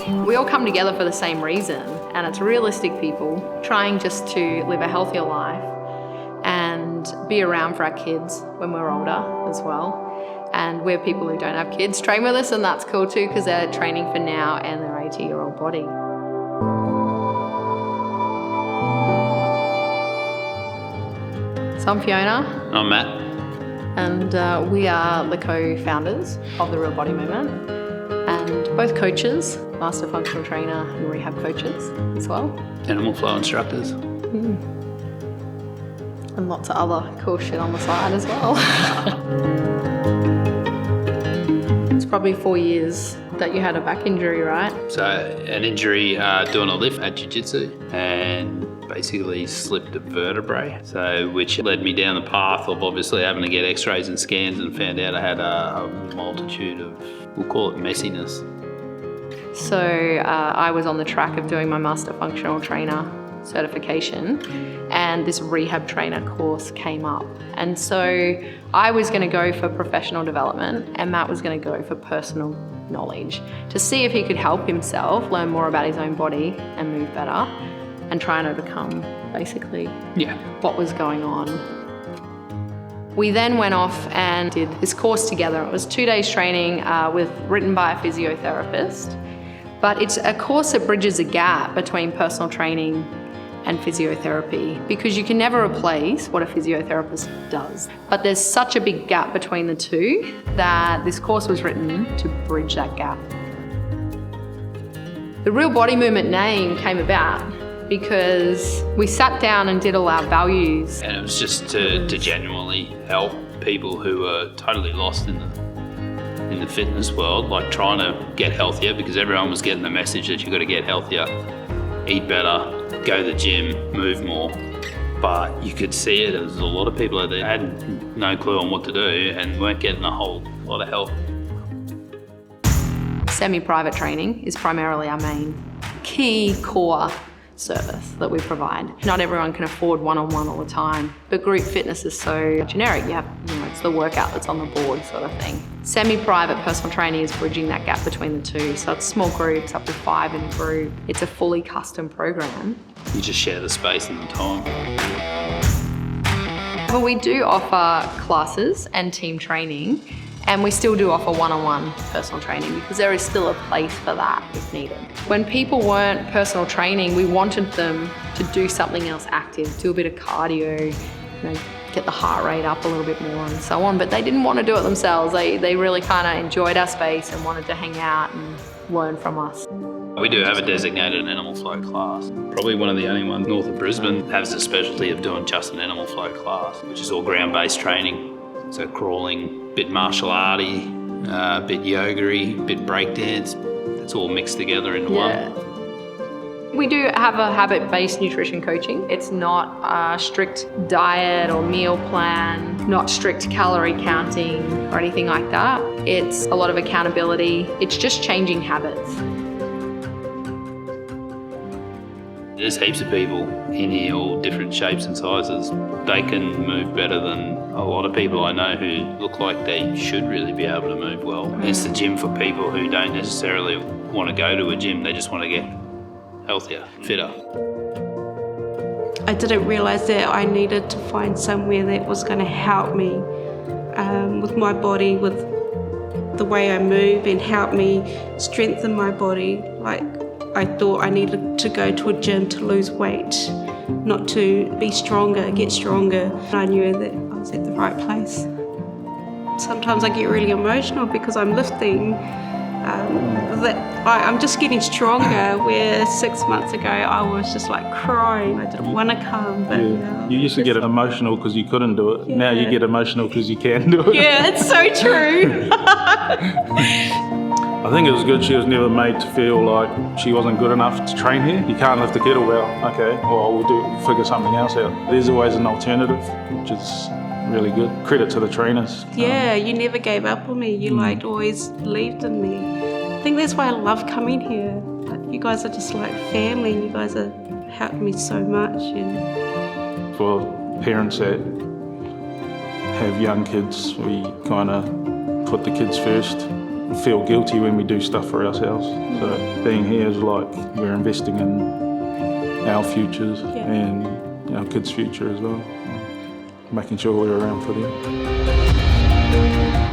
We all come together for the same reason, and it's realistic people trying just to live a healthier life and be around for our kids when we're older as well. And we have people who don't have kids train with us, and that's cool too, because they're training for now and their 80-year-old body. So I'm Fiona. I'm Matt. And we are the co-founders of the Real Body Movement, and both coaches, master functional trainer and rehab coaches as well. Animal flow instructors. And lots of other cool shit on the side as well. It's probably 4 years that you had a back injury, right? So an injury doing a lift at jiu-jitsu and basically slipped a vertebrae, so which led me down the path of obviously having to get x-rays and scans, and found out I had a multitude of, we'll call it messiness. So I was on the track of doing my master functional trainer certification, and this rehab trainer course came up. And so I was going to go for professional development, and Matt was going to go for personal knowledge to see if he could help himself learn more about his own body and move better and try and overcome basically what was going on. We then went off and did this course together. It was 2 days training written by a physiotherapist, but it's a course that bridges a gap between personal training and physiotherapy, because you can never replace what a physiotherapist does. But there's such a big gap between the two that this course was written to bridge that gap. The Real Body Movement name came about because we sat down and did all our values. And it was just to genuinely help people who are totally lost in the fitness world, like trying to get healthier, because everyone was getting the message that you've got to get healthier, eat better, go to the gym, move more. But you could see it, there's a lot of people out there had no clue on what to do and weren't getting a whole lot of help. Semi-private training is primarily our main key core service that we provide. Not everyone can afford one-on-one all the time, but group fitness is so generic. It's the workout that's on the board sort of thing. Semi-private personal training is bridging that gap between the two. So it's small groups, up to 5 in a group. It's a fully custom program. You just share the space and the time. Well, we do offer classes and team training, and we still do offer one-on-one personal training, because there is still a place for that if needed. When people weren't personal training, we wanted them to do something else active, do a bit of cardio, get the heart rate up a little bit more and so on, but they didn't want to do it themselves. They really kind of enjoyed our space and wanted to hang out and learn from us. We do have a designated animal flow class. Probably one of the only ones north of Brisbane has a specialty of doing just an animal flow class, which is all ground-based training. So crawling, bit martial arty, bit yoga-y, bit breakdance. It's all mixed together into one. We do have a habit-based nutrition coaching. It's not a strict diet or meal plan, not strict calorie counting or anything like that. It's a lot of accountability. It's just changing habits. There's heaps of people in here, all different shapes and sizes. They can move better than a lot of people I know who look like they should really be able to move well. It's the gym for people who don't necessarily want to go to a gym, they just want to get healthier, fitter. I didn't realise that I needed to find somewhere that was going to help me with my body, with the way I move, and help me strengthen my body. I thought I needed to go to a gym to lose weight, not to be stronger, get stronger. I knew that I was at the right place. Sometimes I get really emotional because I'm lifting. I'm just getting stronger, where 6 months ago I was just like crying. I didn't want to come, but you used to get emotional because you couldn't do it. Now you get emotional because you can do it. Yeah, it's so true. I think it was good she was never made to feel like she wasn't good enough to train here. You can't lift a kettlebell, okay, well we'll figure something else out. There's always an alternative, which is really good. Credit to the trainers. Yeah, you never gave up on me. You always believed in me. I think that's why I love coming here. You guys are just like family. You guys have helped me so much. And for parents that have young kids, we kind of put the kids first. feel guilty when we do stuff for ourselves. So being here is like we're investing in our futures and our kids' future as well, making sure we're around for them.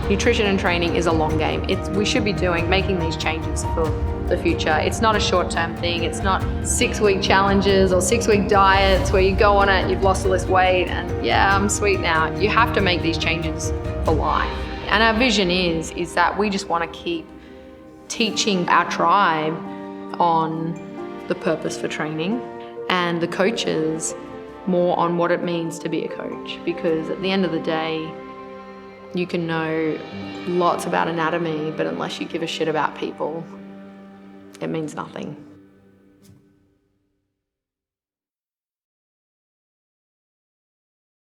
Nutrition and training is a long game. We should be making these changes for the future. It's not a short-term thing. It's not 6-week challenges or 6-week diets where you go on it, you've lost all this weight and yeah, I'm sweet now. You have to make these changes for life. And our vision is that we just want to keep teaching our tribe on the purpose for training and the coaches more on what it means to be a coach. Because at the end of the day, you can know lots about anatomy, but unless you give a shit about people, it means nothing.